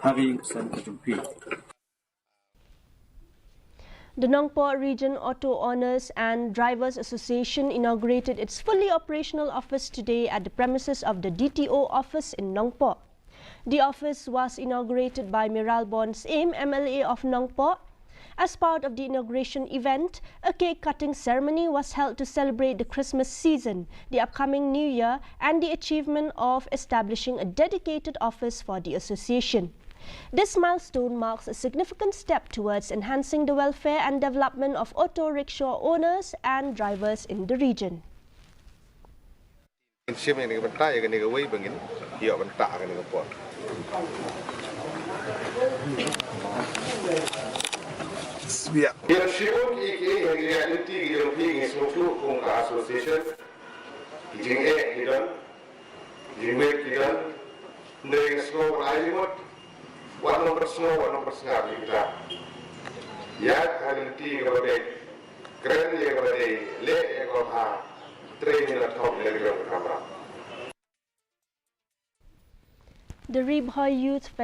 The Nongpoh Region Auto Owners and Drivers Association inaugurated its fully operational office today at the premises of the DTO office in Nongpoh. The office was inaugurated by Miralbon Aim, MLA of Nongpoh. As part of the inauguration event, a cake-cutting ceremony was held to celebrate the Christmas season, the upcoming New Year, and the achievement of establishing a dedicated office for the association. This milestone marks a significant step towards enhancing the welfare and development of auto rickshaw owners and drivers in the region. The Nraoda Youth